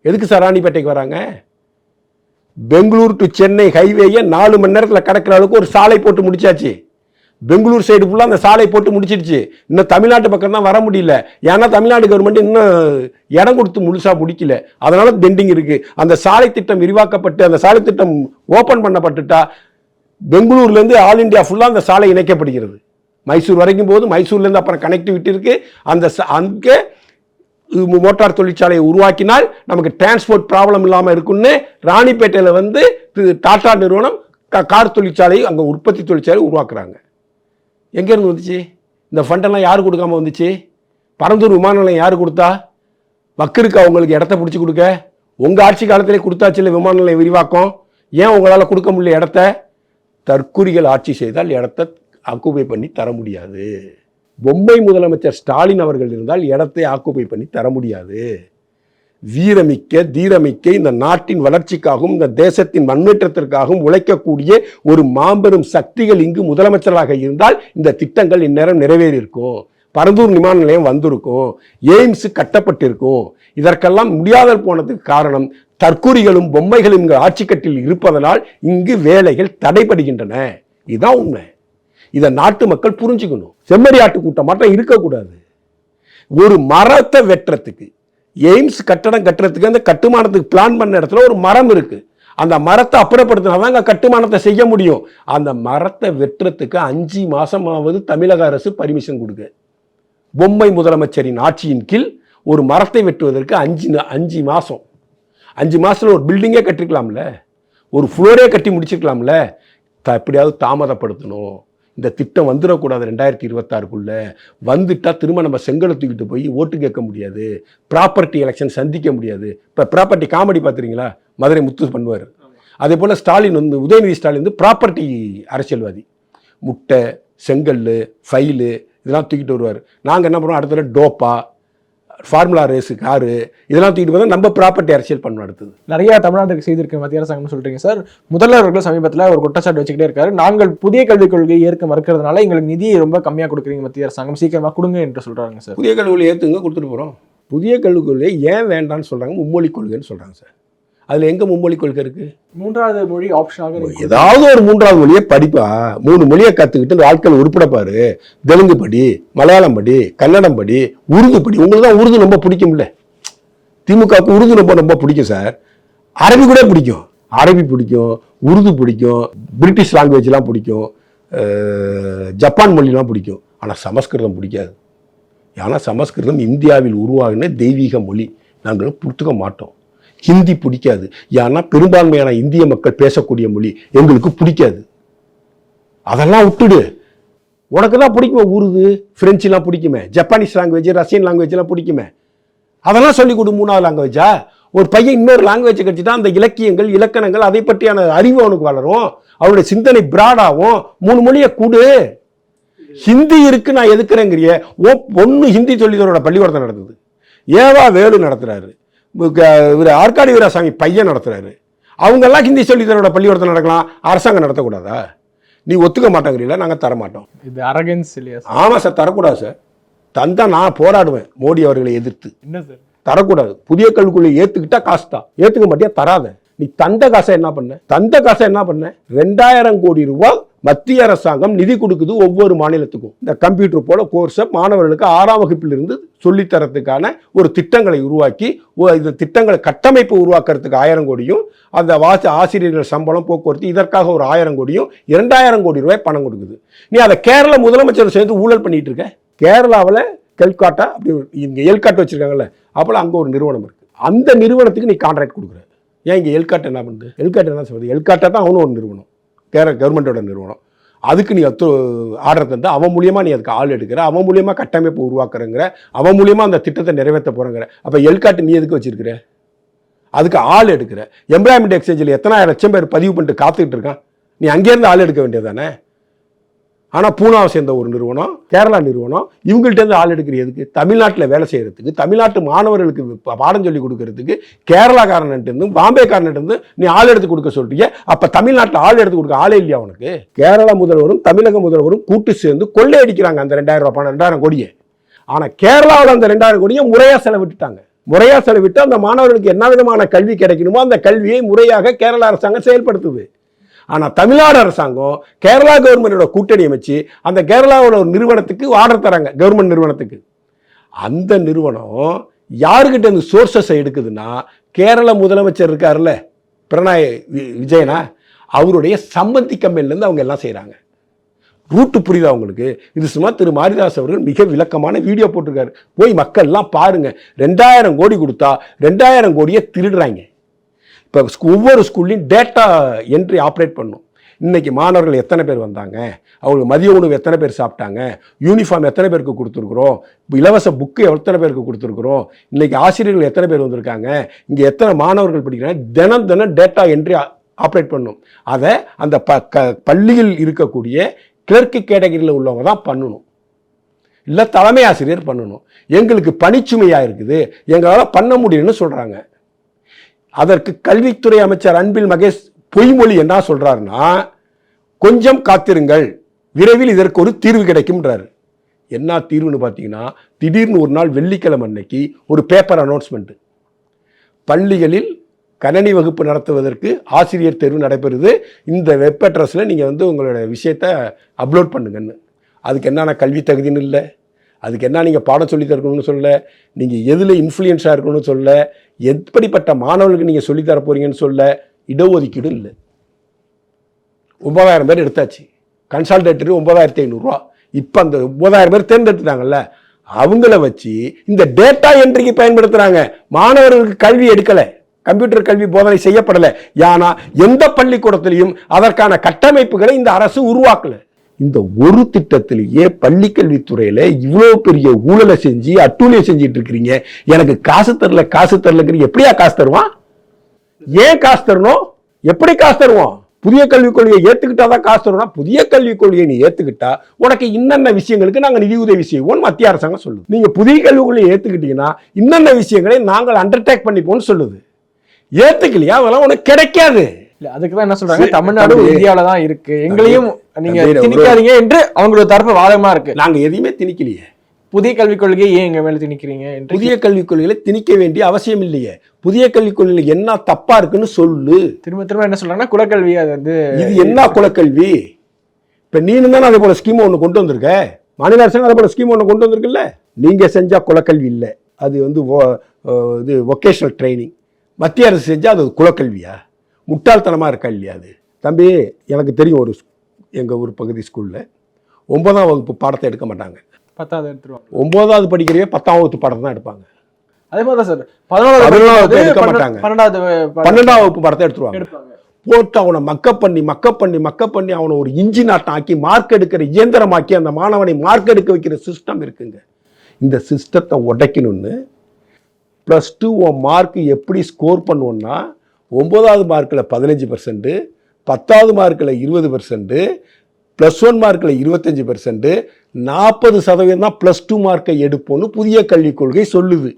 எதுக்கு சார் ராணிப்பேட்டைக்கு வராங்க? பெங்களூர் டு சென்னை ஹைவேயை 4 மணி நேரத்தில் கடக்கிற அளவுக்கு ஒரு சாலை போட்டு முடிச்சாச்சு. பெங்களூர் சைடு ஃபுல்லாக அந்த சாலை போட்டு முடிச்சிடுச்சு. இன்னும் தமிழ்நாட்டு பக்கம் தான் வர முடியல. ஏன்னா தமிழ்நாடு கவர்மெண்ட் இன்னும் இடம் கொடுத்து முழுசாக முடிக்கல. அதனால பெண்டிங் இருக்கு. அந்த சாலை திட்டம் விரிவாக்கப்பட்டு அந்த சாலை திட்டம் ஓப்பன் பண்ணப்பட்டுட்டா பெங்களூர்லேருந்து ஆல் இண்டியா ஃபுல்லாக அந்த சாலை இணைக்கப்படுகிறது. மைசூர் வரைக்கும் போது மைசூர்லேருந்து அப்புறம் கனெக்டிவிட்டி இருக்கு. அங்கே மோட்டார் தொழிற்சாலையை உருவாக்கினால் நமக்கு டிரான்ஸ்போர்ட் ப்ராப்ளம் இல்லாமல் இருக்குன்னு ராணிப்பேட்டையில் வந்து டாடா நிறுவனம் கார் தொழிற்சாலை அங்கே உற்பத்தி தொழிற்சாலை உருவாக்குறாங்க. எங்கேருந்து வந்துச்சு இந்த ஃபண்டெல்லாம்? யார் கொடுக்காம வந்துச்சு? பரந்தூர் விமான நிலையம் யார் கொடுத்தா? மக்களுக்கு அவங்களுக்கு இடத்த பிடிச்சி கொடுக்க உங்கள் ஆட்சி காலத்திலே கொடுத்தாச்சு இல்லை விமான நிலையம் விரிவாக்கம்? ஏன் உங்களால் கொடுக்க முடியல இடத்த? தற்குறிகள் ஆட்சி செய்தால் இடத்த ஆக்குபை பண்ணி தர முடியாது. பொம்மை முதலமைச்சர் ஸ்டாலின் அவர்கள் இருந்தால் இடத்தை ஆக்குபை பண்ணி தர முடியாது. வீரமிக்க தீரமிக்க இந்த நாட்டின் வளர்ச்சிக்காகவும் இந்த தேசத்தின் முன்னேற்றத்திற்காகவும் உழைக்கக்கூடிய ஒரு மாபெரும் சக்திகள் இங்கு முதலமைச்சராக இருந்தால் இந்த திட்டங்கள் இந்நேரம் நிறைவேறியிருக்கும். பரந்தூர் விமான நிலையம் வந்திருக்கும், எய்ம்ஸ் கட்டப்பட்டிருக்கும். இதற்கெல்லாம் முடியாத போனதுக்கு காரணம் தற்கூரிகளும் பொம்மைகளும் இங்கு ஆட்சிக்கட்டில் இருப்பதனால் இங்கு வேலைகள் தடைபடுகின்றன. இதுதான் உண்மை. இதை நாட்டு மக்கள் புரிஞ்சுக்கணும். செம்மறியாட்டு கூட்டம் மட்டும் இருக்கக்கூடாது. ஒரு மரத்தை வெட்டுறதுக்கு, எய்ம்ஸ் கட்டடம் கட்டுறதுக்கு, அந்த கட்டுமானத்துக்கு பிளான் பண்ண இடத்துல ஒரு மரம் இருக்கு. அந்த மரத்தை அப்புறப்படுத்தினாதான் அங்கே கட்டுமானத்தை செய்ய முடியும். அந்த மரத்தை வெட்டுறதுக்கு 5 மாசமாவது தமிழக அரசு பர்மிஷன் கொடுக்க. பொம்மை முதலமைச்சரின் ஆட்சியின் கீழ் ஒரு மரத்தை வெட்டுவதற்கு 5 மாசம். 5 மாசத்துல ஒரு பில்டிங்கே கட்டிருக்கலாம்ல, ஒரு ஃப்ளோரே கட்டி முடிச்சிருக்கலாம்ல. எப்படியாவது தாமதப்படுத்தணும். இந்த திட்டம் வந்துடக்கூடாது. 2026க்குள்ள வந்துட்டா திரும்ப நம்ம செங்கலை தூக்கிட்டு போய் ஓட்டு கேட்க முடியாது, ப்ராப்பர்ட்டி எலெக்ஷன் சந்திக்க முடியாது. இப்போ ப்ராப்பர்ட்டி காமெடி பார்த்துறீங்களா? மதுரை முத்து பண்ணுவார். அதே போல் ஸ்டாலின் வந்து, உதயநிதி ஸ்டாலின் வந்து ப்ராப்பர்ட்டி அரசியல்வாதி. முட்டை, செங்கல், ஃபைலு இதெல்லாம் தூக்கிட்டு வருவார். நாங்கள் என்ன பண்ணுவோம், அடுத்த டோப்பா, ஃபார்முலா ரேஸு, காரு இதெல்லாம் தூக்கிட்டு போனால் நம்ம ப்ராப்பர்ட்டி அரசியல் பண்ணணும். அடுத்தது நிறைய தமிழ்நாட்டுக்கு செய்திருக்கு மத்திய அரசாங்கம் சொல்றீங்க சார். முதல்வர்கள் சமீபத்தில் ஒரு குற்றச்சாட்டு வச்சுக்கிட்டே இருக்காரு. நாங்கள் புதிய கல்விக் கொள்கையை ஏற்க மறுக்கிறதுனால எங்களுக்கு நிதி ரொம்ப கம்மியாக கொடுக்குறீங்க மத்திய அரசாங்கம், சீக்கிரமாக கொடுங்க என்று சொல்றாங்க சார். புதிய கல்விக் கொள்கை ஏற்றுங்க, கொடுத்துட்டு போகிறோம். புதிய கல்விக் கொள்கையை ஏன் வேண்டான்னு சொல்கிறாங்க? மும்மொழி கொள்கைன்னு சொல்கிறாங்க சார். அதில் எங்கே மும்மொழி கொள்கை இருக்குது? 3வது மொழி ஆப்ஷனாக ஏதாவது ஒரு 3வது மொழியை படிப்பா. 3 மொழியை கற்றுக்கிட்டு வாழ்க்கையில் உருப்படப்பாரு. தெலுங்கு படி, மலையாளம் படி, கன்னடம் படி, உருது படி. உங்களுக்கு தான் உருது ரொம்ப பிடிக்கும்ல. திமுகவுக்கு உருது ரொம்ப பிடிக்கும் சார். அரபி கூட பிடிக்கும். அரபி பிடிக்கும், உருது பிடிக்கும், பிரிட்டிஷ் லாங்குவேஜ்லாம் பிடிக்கும், ஜப்பான் மொழிலாம் பிடிக்கும். ஆனால் சமஸ்கிருதம் பிடிக்காது. ஏன்னா சமஸ்கிருதம் இந்தியாவில் உருவாகின தெய்வீக மொழி. நாங்கள் புரிஞ்சுக்க மாட்டோம். ஹிந்தி பிடிக்காது. ஏன்னா பெரும்பான்மையான இந்திய மக்கள் பேசக்கூடிய மொழி எங்களுக்கு பிடிக்காது. அதெல்லாம் விட்டுடு. உனக்கு தான் பிடிக்குமே உருது, பிரெஞ்சுலாம் பிடிக்குமே, ஜப்பானீஸ் லாங்குவேஜ், ரஷ்யன் லாங்குவேஜ்லாம் பிடிக்குமே. அதெல்லாம் சொல்லிக் கொடு. 3வது லாங்குவேஜா? ஒரு பையன் இன்னொரு லாங்குவேஜ் கற்றுட்டா அந்த இலக்கியங்கள், இலக்கணங்கள், அதை பற்றியான அறிவு அவனுக்கு வளரும். அவனுடைய சிந்தனை பிராடாகும். 3 மொழியை கூடு. ஹிந்தி இருக்கு நான் எதுக்குறேங்கிறிய. ஒன்று ஹிந்தி சொல்லிதரோட பள்ளிக்கூடத்தை நடத்துது. ஏவா வேலு நடத்துறாரு. ஆற்காடு வீராசாமி பையன் நடத்துறாரு. அவங்கெல்லாம் ஹிந்தி சொல்லித்தரோட பள்ளிக்கூடத்தில் நடக்கலாம், அரசாங்கம் நடத்தக்கூடாதா? நீ ஒத்துக்க மாட்டேங்கிறீங்களா? நாங்கள் தரமாட்டோம். இது அரகன்ஸ் இல்லையா? ஆமாம் சார், தரக்கூடாது சார். தந்தா நான் போராடுவேன் மோடி அவர்களை எதிர்த்து. என்ன சார்? தரக்கூடாது. புதிய கல்விக்குள்ளே ஏற்றுக்கிட்டா காசு தான். ஏற்றுக்க மாட்டியா? தராத. நீ தந்த காசை என்ன பண்ண? 2000 கோடி ரூபாய் மத்திய அரசாங்கம் நிதி கொடுக்குது ஒவ்வொரு மாநிலத்துக்கும். இந்த கம்ப்யூட்டர் போல கோர்ஸை மாணவர்களுக்கு 6ஆம் வகுப்பிலிருந்து சொல்லித்தரத்துக்கான ஒரு திட்டங்களை உருவாக்கி, இந்த திட்டங்களை கட்டமைப்பு உருவாக்குறதுக்கு 1000 கோடியும், அந்த ஆசிரியர்கள் சம்பளம், போக்குவரத்து இதற்காக ஒரு 1000 கோடியும், 2000 கோடி ரூபாய் பணம் கொடுக்குது. நீ அதை கேரள முதலமைச்சர் சேர்ந்து ஊழல் பண்ணிட்டு இருக்க. கேரளாவில் கல்காட்டா அப்படி இங்கே எல்காட் வச்சிருக்காங்கல்ல, அப்போல அங்கே ஒரு நிறுவனம் இருக்கு. அந்த நிறுவனத்துக்கு நீ கான்ட்ராக்ட் கொடுக்குற. ஏன் இங்கே எல்காட் என்ன பண்ணுது? எல்காட் என்ன சொல்றது? எல்காட்டா தான் அவனும் ஒரு நிறுவனம், கவர்மெண்டோட நிறுவனம். அதுக்கு நீ ஆர்டர் தந்து அவன் மூலியமாக நீ அதுக்கு ஆள் எடுக்கிற, அவன் மூலியமாக கட்டமைப்பு உருவாக்குறங்கிற, அவன் மூலியமாக அந்த திட்டத்தை நிறைவேற்ற போகிறங்கிற. அப்போ எல்காட்டு நீ எதுக்கு வச்சிருக்கிற? அதுக்கு ஆள் எடுக்கிற. எம்ப்ளாய்மெண்ட் எக்ஸ்சேஞ்சில் எத்தனை லட்சம் பேர் பதிவு பண்ணிட்டு காத்துக்கிட்டு இருக்கான். நீ அங்கேருந்து ஆள் எடுக்க வேண்டியதானே? ஆனால் பூனாவை சேர்ந்த ஒரு நிறுவனம், கேரளா நிறுவனம், இவங்கள்ட்டேருந்து ஆள் எடுக்கிற எதுக்கு? தமிழ்நாட்டில் வேலை செய்கிறதுக்கு, தமிழ்நாட்டு மாணவர்களுக்கு பாடம் சொல்லி கொடுக்கறதுக்கு கேரளாக்காரன்ட்டு பாம்பேக்காரன்ட்டு நீ ஆள் எடுத்து கொடுக்க சொல்றீங்க. அப்போ தமிழ்நாட்டில் ஆள் எடுத்து கொடுக்க ஆளே இல்லையா உனக்கு? கேரளா முதல்வரும் தமிழக முதல்வரும் கூட்டு சேர்ந்து கொள்ளையடிக்கிறாங்க அந்த 2000 ரூபாய் பணம், 2000 கோடியை. ஆனால் கேரளாவில் அந்த 2000 கோடியை முறையாக செலவிட்டுட்டாங்க. முறையாக செலவிட்டு அந்த மாணவர்களுக்கு என்ன விதமான கல்வி கிடைக்கணுமோ அந்த கல்வியை முறையாக கேரளா அரசாங்கம் செயல்படுத்துது. ஆனால் தமிழ்நாடு அரசாங்கம் கேரளா கவர்மெண்டோட கூட்டணி அமைச்சு அந்த கேரளாவோட ஒரு நிறுவனத்துக்கு ஆர்டர் தராங்க, கவர்மெண்ட் நிறுவனத்துக்கு. அந்த நிறுவனம் யாருக்கிட்ட இந்த சோர்சஸை எடுக்குதுன்னா கேரள முதலமைச்சர் இருக்காருல்ல பினராயி விஜயனா, அவருடைய சம்பந்தி கம்பெனிலேருந்து அவங்க எல்லாம் செய்கிறாங்க. ரூட்டு புரியுதா உங்களுக்கு? இது சும்மா திரு மாரிதாஸ் அவர்கள் மிக விளக்கமான வீடியோ போட்டிருக்காரு. போய் மக்கள்லாம் பாருங்க. 2000 கோடி கொடுத்தா 2000 கோடியை திருடுறாங்க. இப்போ ஒவ்வொரு ஸ்கூல்லையும் டேட்டா என்ட்ரி ஆப்ரேட் பண்ணும். இன்னைக்கு மாணவர்கள் எத்தனை பேர் வந்தாங்க, அவங்களுக்கு மதிய உணவு எத்தனை பேர் சாப்பிட்டாங்க, யூனிஃபார்ம் எத்தனை பேருக்கு கொடுத்துருக்குறோம், இலவச புக்கு எத்தனை பேருக்கு கொடுத்துருக்குறோம், இன்னைக்கு ஆசிரியர்கள் எத்தனை பேர் வந்திருக்காங்க, இங்கே எத்தனை மாணவர்கள் படிக்கிறாங்க, தினம் தினம் டேட்டா என்ட்ரி ஆப்ரேட் பண்ணும். அதை அந்த பள்ளியில் இருக்கக்கூடிய கிளர்க்கு கேட்டகரியில் உள்ளவங்க தான் பண்ணணும், இல்லை தலைமை ஆசிரியர் பண்ணணும். எங்களுக்கு பணிச்சுமையாக இருக்குது, எங்களால் பண்ண முடியும்னு சொல்கிறாங்க. அதற்கு கல்வித்துறை அமைச்சர் அன்பில் மகேஷ் பொய்மொழி என்ன சொல்கிறாருன்னா, கொஞ்சம் காத்திருங்கள், விரைவில் இதற்கு ஒரு தீர்வு கிடைக்கும்ன்றாரு. என்ன தீர்வுன்னு பார்த்தீங்கன்னா, திடீர்னு ஒரு நாள் வெள்ளிக்கிழமை அன்னைக்கு ஒரு பேப்பர் அனௌன்ஸ்மெண்ட், பள்ளிகளில் கணனி வகுப்பு நடத்துவதற்கு ஆசிரியர் தேர்வு நடைபெறுது, இந்த வெப் அட்ரஸில் நீங்கள் உங்களோட விஷயத்தை அப்லோட் பண்ணுங்கன்னு. அதுக்கு என்னென்ன கல்வி தகுதின்னு இல்லை, அதுக்கு என்ன நீங்கள் பாடம் சொல்லி தரணும்னு சொல்ல, நீங்கள் எதில் இன்ஃப்ளூயன்ஸாக இருக்கணும்னு சொல்ல, எப்படிப்பட்ட மாணவர்களுக்கு நீங்கள் சொல்லித்தர போகிறீங்கன்னு சொல்ல, இடஒதுக்கீடு இல்லை. 9000 பேர் எடுத்தாச்சு, கன்சால்டேட்டரி 9500 ரூபா. இப்போ அந்த 9000 பேர் தேர்ந்தெடுத்துட்டாங்கல்ல, அவங்கள வச்சு இந்த டேட்டா என்ட்ரிக்கு பயன்படுத்துகிறாங்க. மாணவர்களுக்கு கல்வி எடுக்கலை, கம்ப்யூட்டர் கல்வி போதனை செய்யப்படலை. ஏன்னா எந்த பள்ளிக்கூடத்திலையும் அதற்கான கட்டமைப்புகளை இந்த அரசு உருவாக்கல. இந்த ஒரு திட்டத்திலேயே பள்ளி கல்வித்துறையில இவ்வளவு பெரிய ஊழலை செஞ்சு அட்டூழியம் செஞ்சிட்டு இருக்கிறீங்க. எனக்கு காசு தரலங்கிறீங்க. எப்படியா காசு தருவான்? ஏன் காசு தரணும்? எப்படி காசு தருவோம்? புதிய கல்விக் கொள்கையை ஏத்துக்கிட்டாதான் காசு தருவோம். புதிய கல்விக் கொள்கையை நீ ஏத்துக்கிட்டா உனக்கு இன்னென்ன விஷயங்களுக்கு நாங்கள் நிதி உதவி செய்வோம் மத்திய அரசாங்கம் சொல்லுது. நீங்க புதிய கல்விக் கொள்கையை ஏத்துக்கிட்டீங்கன்னா இன்னென்ன விஷயங்களை நாங்கள் அண்டர்டேக் பண்ணிப்போம்னு சொல்லுது. ஏத்துக்கலையா அதெல்லாம் உனக்கு கிடைக்காது. அதுக்குதான் என்ன சொல்றாங்க, தமிழ்நாடு இந்தியாவில தான் இருக்கு, எங்களையும் நீங்க திணிக்காதீங்க என்று அவங்களோட தரப்பு வாதமா இருக்கு. நாங்க எதையுமே திணிக்கலையே. புதிய கல்விக் கொள்கையை ஏன் எங்க மேல திணிக்கிறீங்க? புதிய கல்விக் கொள்கையில திணிக்க வேண்டிய அவசியம் இல்லையே. புதிய கல்விக் கொள்கையில என்ன தப்பா இருக்குன்னு சொல்லு. திரும்ப என்ன சொல்றாங்கன்னா குலக்கல்வி, அது இது என்ன குலக்கல்வி? இப்ப நீனு தானே அதே போல ஸ்கீம் ஒண்ணு கொண்டு வந்திருக்க, மாநில அரசாங்கம் அதே போல ஸ்கீம் ஒண்ணு கொண்டு வந்திருக்குல்ல. நீங்க செஞ்சா குலக்கல்வி இல்லை, அது இது வொகேஷனல் ட்ரைனிங். மத்திய அரசு செஞ்சா அது குலக்கல்வியா? முட்டாள்தனமா இருக்கா இல்லையா? அது தம்பி, எனக்கு தெரியும், எங்கள் ஊர் பகுதி ஸ்கூலில் 9ஆம் வகுப்பு பாடத்தை எடுக்க மாட்டாங்க, 10வது எடுத்துருவாங்க. 9வது படிக்கிறவே 10ஆம் வகுப்பு பாடத்தை தான் எடுப்பாங்க. அதே மாதிரி தான் சார் 11வது எடுக்க மாட்டாங்க, 12ஆம் வகுப்பு பாடத்தை எடுத்துருவாங்க. போட்டு அவனை மக்கப் பண்ணி அவனை ஒரு இன்ஜின் ஆட்டம் ஆக்கி மார்க் எடுக்கிற இயந்திரமாக்கி அந்த மாணவனை மார்க் எடுக்க வைக்கிற சிஸ்டம் இருக்குங்க. இந்த சிஸ்டத்தை உடைக்கணும்னு +2 மார்க் எப்படி ஸ்கோர் பண்ணுவோன்னா, 9வது மார்க்கில் 15%, 10வது மார்க்கில் 20%, +1 மார்க்கில் 25%, 40% தான் +2 மார்க்கை எடுப்போன்னு புதிய கல்விக் கொள்கை சொல்லுது.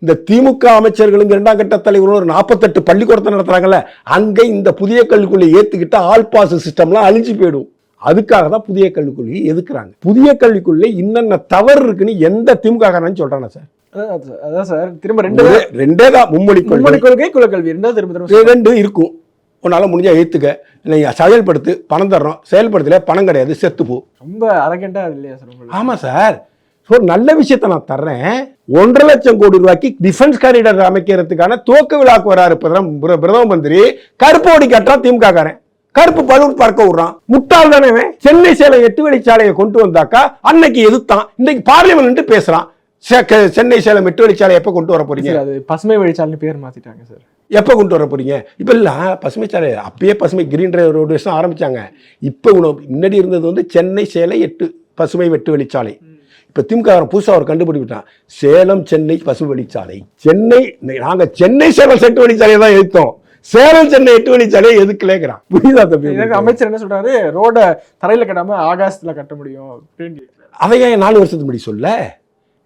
இந்த திமுக அமைச்சர்களும் 2ஆம் கட்ட தலைவரும் ஒரு 48 பள்ளிக்கூடத்தை நடத்துறாங்கல்ல, அங்கே இந்த புதிய கல்விக் கொள்கையை ஏற்றுக்கிட்ட ஆல் பாஸ் சிஸ்டம்லாம் அழிஞ்சு போயிடும். அதுக்காக தான் புதிய கல்விக் கொள்கையை எதுக்குறாங்க. புதிய கல்விக் கொள்கை இன்னென்ன தவறு இருக்குன்னு எந்த திமுக காரன்னு சொல்றானா சார்? அதான் சார், திரும்ப ரெண்டே தான் மும்மொழி கொள்கை, குலக்கல்வி ரெண்டு இருக்கும். உன்னால முடிஞ்சா ஏத்துக்க, நீங்க செயல்படுத்து, பணம் தர்றோம், செயல்படுத்தல பணம் கிடையாது, செத்துப்போ. ரொம்ப அரகண்டா இல்லையா சார்? ஆமா சார், ஒரு நல்ல விஷயத்தை நான் தர்றேன். 1.5 லட்சம் கோடி ரூபாய்க்கு டிஃபென்ஸ் காரிடார் அமைக்கிறதுக்கான துவக்க விழாக்கு வராரு பிரதம மந்திரி. கருப்பு கொடி கட்டுறான் திமுக காரன், கருப்பு பலூன் பறக்க விடுறான். முட்டாள் தானே? சென்னை சேலம் 8 வழிச்சாலையை கொண்டு வந்தாக்கா அன்னைக்கு எதிர்த்தான், இன்னைக்கு பார்லிமெண்ட் பேசுறான். சென்னை சேலம் 8 வழிச்சாலை எப்ப கொண்டு வர போறீங்க? அது பசுமை வழிச்சாலை பேர் மாத்திட்டாங்க சார். எப்போ கொண்டு வர போறீங்க? இப்போ இல்லை பசுமை சாலை, அப்பயே பசுமை கிரீன் ரோடு ஆரம்பிச்சாங்க. இப்போ முன்னாடி இருந்தது சென்னை சேலை 8 பசுமை 8 வழிச்சாலை. இப்போ திமுக புதுசாக அவர் கண்டுபிடிக்கிட்டான், சேலம் சென்னை பசுமை வழிச்சாலை. நாங்கள் சென்னை சேலம் 8 வழிச்சாலையை தான் எடுத்தோம், சேலம் சென்னை 8 வழிச்சாலையை எதுக்குலேங்கிறான். புரியுதா தம்பி? அமைச்சர் என்ன சொல்றாரு, ரோட தரையில கட்டாம ஆகாசத்துல கட்ட முடியும். அதையே 4 வருஷத்துக்கு முன்னாடி சொல்ல,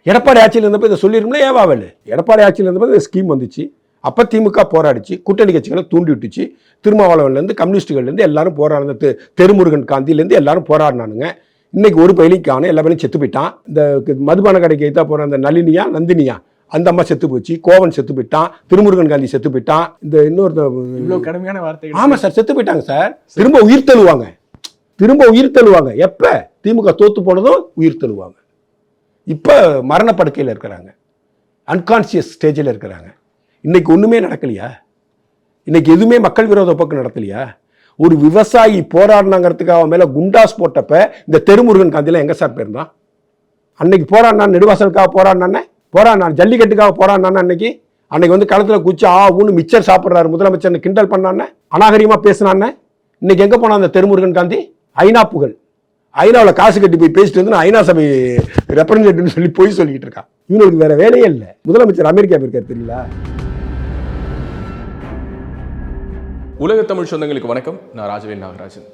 எடப்பாடி ஆட்சியில் இருந்தப்போ இதை சொல்லிருந்தோம்ல. ஏவாவல் எடப்பாடி ஆட்சியில் இருந்தப்போ இந்த ஸ்கீம் வந்துச்சு. அப்போ திமுக போராடிச்சு, கூட்டணி கட்சிகளை தூண்டி விட்டுச்சு. திருமாவளவன்லேருந்து கம்யூனிஸ்டுகள்லேருந்து எல்லாரும் போராடின, தெருமுருகன் காந்தியிலேருந்து எல்லாரும் போராடினானுங்க. இன்னைக்கு ஒரு பயிலிக்கான எல்லா பயிலும் செத்து போயிட்டான். இந்த மதுபான கடைக்கு எய்த்தா போகிற அந்த நந்தினியா அந்த அம்மா செத்து போச்சு, கோவன் செத்து போயிட்டான், திருமுருகன் காந்தி செத்து போயிட்டான், இந்த இவ்வளவு கடுமையான வார்த்தைகள். ஆமா சார், செத்து போயிட்டாங்க சார். திரும்ப உயிர் தழுவாங்க. எப்ப திமுக தோத்து போனதும் உயிர் தழுவாங்க. இப்ப மரணப்படுக்கையில் இருக்கிறாங்க, அன்கான்சியஸ் ஸ்டேஜில் இருக்கிறாங்க. இன்னைக்கு ஒண்ணுமே நடக்கலையா? இன்னைக்கு எதுவுமே மக்கள் விரோத போக்கு நடத்தலையா? ஒரு விவசாயி போராடினாங்கிறதுக்காக மேல குண்டாஸ் போட்டப்ப இந்த திருமுருகன் காந்தியில எங்க சார் போயிருந்தான்? அன்னைக்கு போராடினான், நெடுவாசலுக்காக போராடினான், ஜல்லிக்கட்டுக்காக போராடினான். அன்னைக்கு வந்து களத்துல குச்சி ஊன்னு மிச்சர் சாப்பிடுறாரு முதலமைச்சர் கிண்டல் பண்ணானே, அநாகரிகமா பேசினானே. இன்னைக்கு எங்க போனா அந்த திருமுருகன் காந்தி? ஐநா புகழ், ஐநாவில் காசு கட்டி போய் பேசிட்டு வந்து ஐநா சபை ரெப்ரசன்டேட்டிவ்னு சொல்லி போய் சொல்லிட்டு இருக்கான். இவங்களுக்கு வேற வேலையே இல்லை. முதலமைச்சர் அமெரிக்கா போயிருக்காரு தெரியுங்களா? உலக தமிழ் சொந்தங்களுக்கு வணக்கம். நான் ராஜவேல் நாகராஜன்.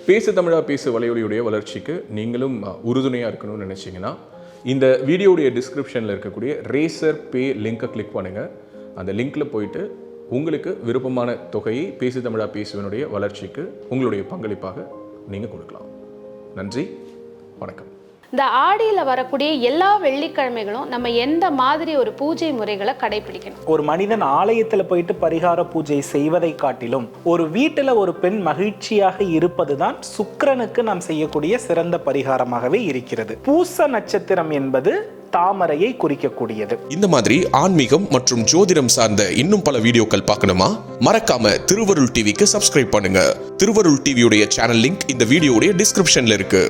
பேசு தமிழா பேசு வலையொலியுடைய வளர்ச்சிக்கு நீங்களும் உறுதுணையாக இருக்கணும்னு நினச்சிங்கன்னா இந்த வீடியோடைய டிஸ்கிரிப்ஷனில் இருக்கக்கூடிய ரேசர் பே லிங்கை கிளிக் பண்ணுங்கள். அந்த லிங்க்கில் போயிட்டு உங்களுக்கு விருப்பமான தொகையை பேசு தமிழா பேசுவனுடைய வளர்ச்சிக்கு உங்களுடைய பங்களிப்பாக நீங்கள் கொடுக்கலாம். நன்றி, வணக்கம். இந்த ஆடியில் வரக்கூடிய எல்லா வெள்ளிக்கிழமைகளும் நம்ம எந்த மாதிரி ஒரு பூஜை முறைகளை கடைபிடிக்கணும்? ஒரு மனிதன் ஆலயத்துல போயிட்டு பரிகார பூஜை செய்வதை காட்டிலும் ஒரு வீட்டுல ஒரு பெண் மகிழ்ச்சியாக இருப்பதுதான் சுக்கிரனுக்கு நாம் செய்யக்கூடிய சிறந்த பரிகாரமாகவே இருக்கிறது. பூச நட்சத்திரம் என்பது தாமரையை குறிக்கக்கூடியது. இந்த மாதிரி ஆன்மீகம் மற்றும் ஜோதிடம் சார்ந்த இன்னும் பல வீடியோக்கள் பார்க்கணுமா? மறக்காம திருவருள் டிவிக்கு சப்ஸ்கிரைப் பண்ணுங்க. திருவருள் டிவியுடைய சேனல் லிங்க் இந்த வீடியோடைய டிஸ்கிரிப்ஷன்ல இருக்கு.